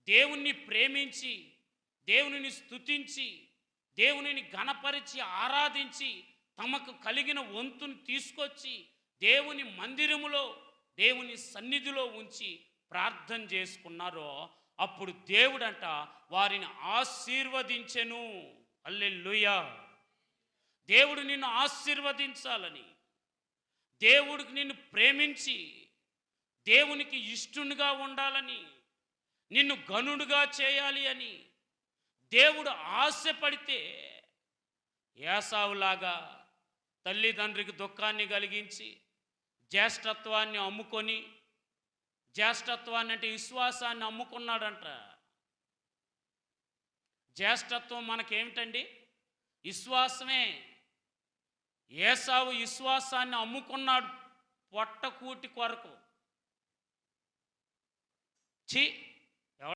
దేవుణ్ణి ప్రేమించి, దేవునిని స్తుతించి, దేవునిని ఘనపరిచి ఆరాధించి, తమకు కలిగిన వంతుని తీసుకొచ్చి దేవుని మందిరములో, దేవుని సన్నిధిలో ఉంచి ప్రార్థన చేసుకున్నారో అప్పుడు దేవుడంట వారిని ఆశీర్వదించెను. హల్లెలూయా. దేవుడు నిన్ను ఆశీర్వదించాలని, దేవుడికి నిన్ను ప్రేమించి, దేవునికి ఇష్టునిగా ఉండాలని, నిన్ను గనుడుగా చేయాలి అని దేవుడు ఆశపడితే ఏసావులాగా తల్లిదండ్రికి దుఃఖాన్ని కలిగించి జ్యేష్ఠత్వాన్ని అమ్ముకొని, జ్యేష్ఠత్వాన్ని అంటే విశ్వాసాన్ని అమ్ముకున్నాడంట. జ్యేష్ఠత్వం మనకేమిటండి? విశ్వాసమే. ఏసావు విశ్వాసాన్ని అమ్ముకున్నాడు పొట్టకూటి కొరకు. ఛీ,